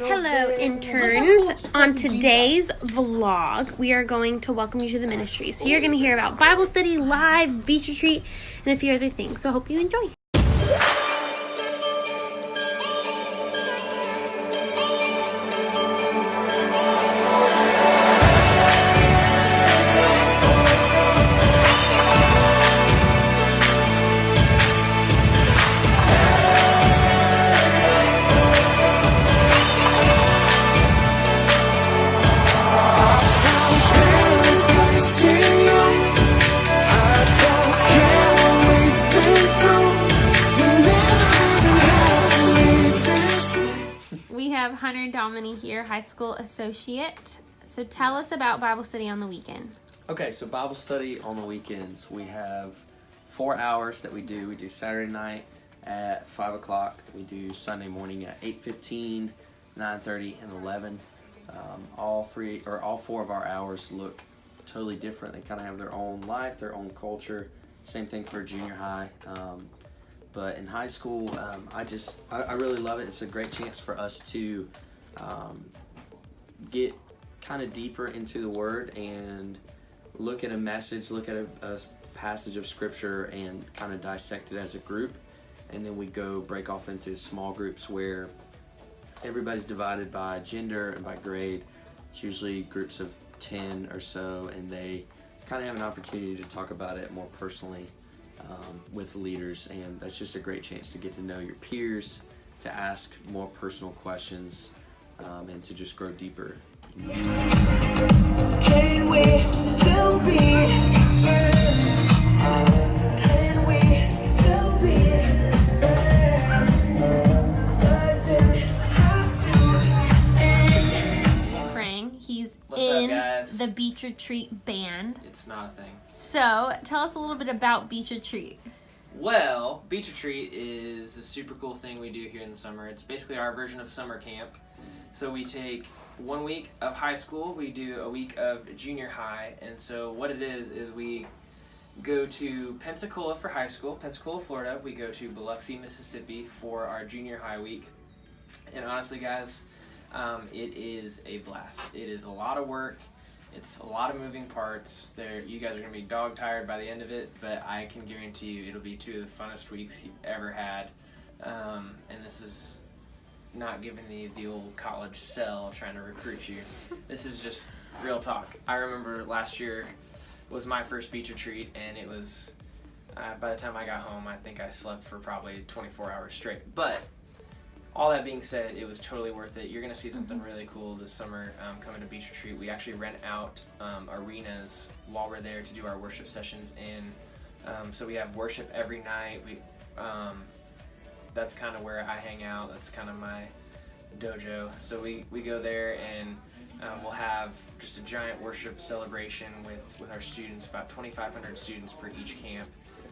Hello, interns. On today's vlog, we are going to welcome you to the ministry. So you're going to hear about Bible study, live, beach retreat, and a few other things. So I hope you enjoy. Hunter Domini here, high school associate. So tell us about Bible study on the weekend. Okay, so Bible study on the weekends, we have 4 hours that we do. We do Saturday night at 5 o'clock. We do Sunday morning at 8:15, 9:30, and 11. All 4 of our hours look totally different. They kind of have their own life, their own culture. Same thing for junior high. But in high school, I really love it. It's a great chance for us to get kind of deeper into the Word and look at a message, look at a passage of Scripture and kind of dissect it as a group. And then we break off into small groups where everybody's divided by gender and by grade. It's usually groups of 10 or so, and they kind of have an opportunity to talk about it more personally with leaders, and that's just a great chance to get to know your peers, to ask more personal questions, and to just grow deeper. Can we still be friends? Can we still be friends? Doesn't have to end. He's praying. He's What's in up, guys? the beach retreat band. It's not a thing. So tell us a little bit about beach retreat. Well, beach retreat is a super cool thing we do here in the summer. It's basically our version of summer camp. So we take 1 week of high school, we do a week of junior high, and so what it is we go to Pensacola for high school, Pensacola, Florida. We go to Biloxi, Mississippi for our junior high week. And honestly, guys, it is a blast. It is a lot of work. It's a lot of moving parts. You guys are going to be dog tired by the end of it, but I can guarantee you it'll be 2 of the funnest weeks you've ever had. And this is not giving the old college sell trying to recruit you. This is just real talk. I remember last year was my first beach retreat, and it was, by the time I got home, I think I slept for probably 24 hours straight. But all that being said, it was totally worth it. You're going to see something really cool this summer coming to beach retreat. We actually rent out arenas while we're there to do our worship sessions in. So we have worship every night. That's kind of where I hang out. That's kind of my dojo. So we go there, and we'll have just a giant worship celebration with our students, about 2,500 students per each camp.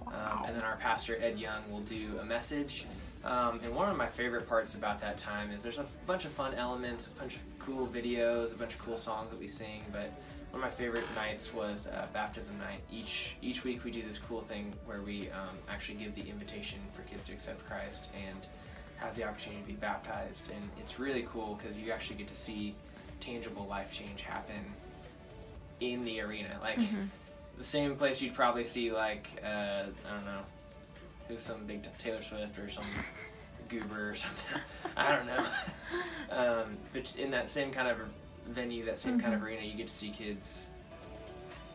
And then our pastor, Ed Young, will do a message. And one of my favorite parts about that time is there's a bunch of fun elements, a bunch of cool videos, a bunch of cool songs that we sing, but one of my favorite nights was baptism night. Each week we do this cool thing where we actually give the invitation for kids to accept Christ and have the opportunity to be baptized, and it's really cool because you actually get to see tangible life change happen in the arena. Like the same place you'd probably see, like, I don't know, who's some big Taylor Swift or some goober or something. I don't know. But in that same kind of venue, that same kind of arena, you get to see kids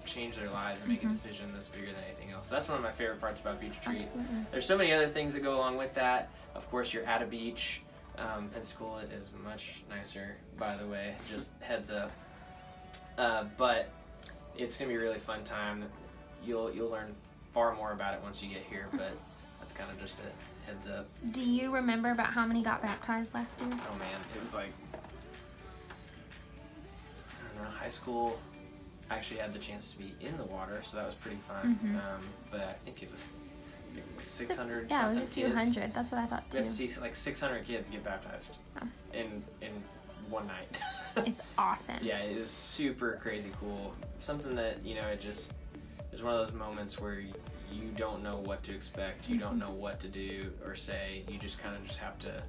change their lives and make a decision that's bigger than anything else. So that's one of my favorite parts about beach retreat. There's so many other things that go along with that. Of course, you're at a beach. Pensacola is much nicer, by the way, just heads up. But it's going to be a really fun time. You'll learn far more about it once you get here, but that's kind of just a heads up. Do you remember about how many got baptized last year? Oh man, it was like, I don't know, high school. I actually had the chance to be in the water, so that was pretty fun. But I think it was like 600 Yeah, it was something a few kids. hundred. That's what I thought We too. had to see like 600 kids get baptized in one night. It's awesome. Yeah, it was super crazy cool. Something that, it just is one of those moments where you don't know what to expect. You don't know what to do or say. You just kind of just have to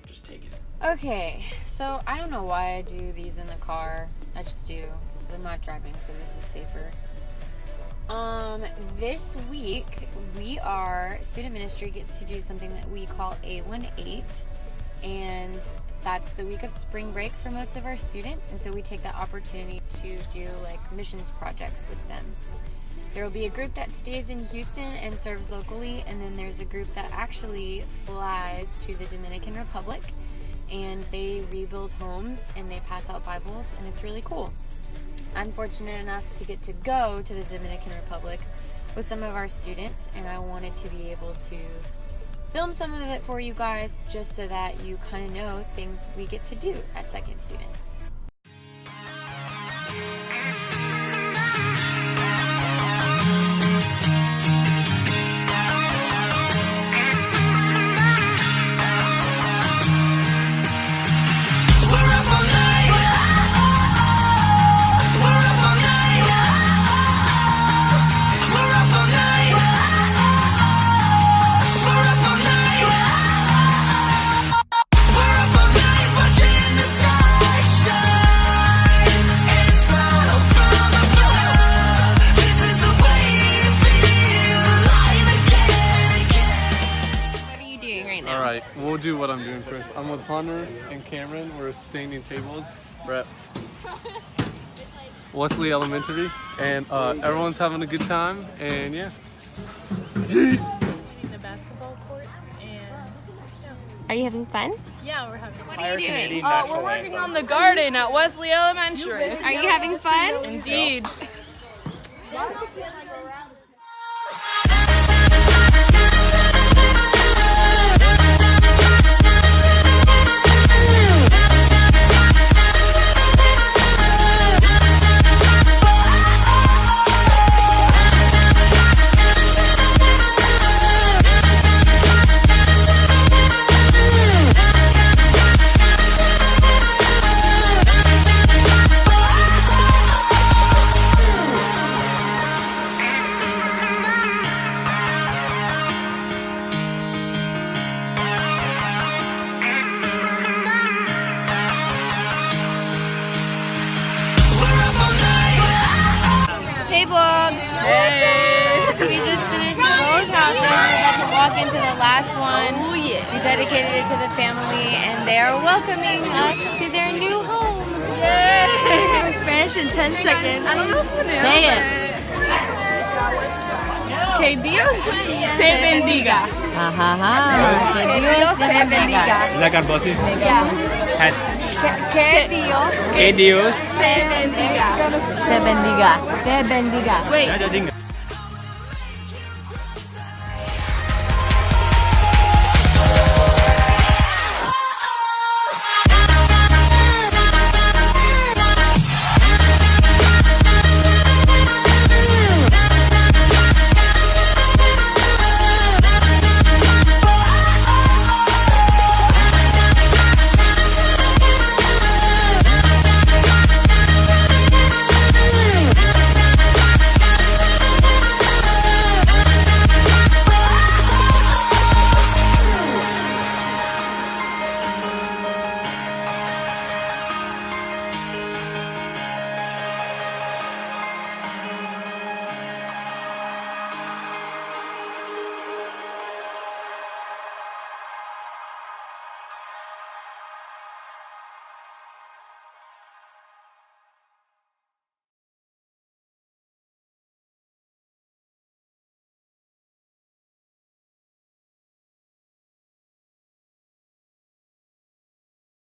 just take it. Okay, So I don't know why I do these in the car. I just do. But I'm not driving, so this is safer. This week student ministry gets to do something that we call A18, and that's the week of spring break for most of our students, and so we take that opportunity to do like missions projects with them. There will be a group that stays in Houston and serves locally, and then there's a group that actually flies to the Dominican Republic, and they rebuild homes and they pass out Bibles, and it's really cool. I'm fortunate enough to get to go to the Dominican Republic with some of our students, and I wanted to be able to film some of it for you guys just so that you kind of know things we get to do at Second Students. We'll do what I'm doing first. I'm with Hunter and Cameron. We're staining tables. We're at Wesley Elementary, and everyone's having a good time. And yeah. The basketball courts, and Are you having fun? yeah, we're having. What are you doing? We're working on the garden at Wesley Elementary. Are you having fun? Indeed. Hey vlog! Hey! We just finished the vlog house and we're about to walk into the last one. Oh yeah! We dedicated it to the family and they are welcoming us to their new home. Yay! Spanish in 10 seconds. I don't know if you say it. Que Dios te bendiga. Que Dios te bendiga. La Carbosi. Que Dios Que Dios te bendiga. Te bendiga. Te bendiga. Wait.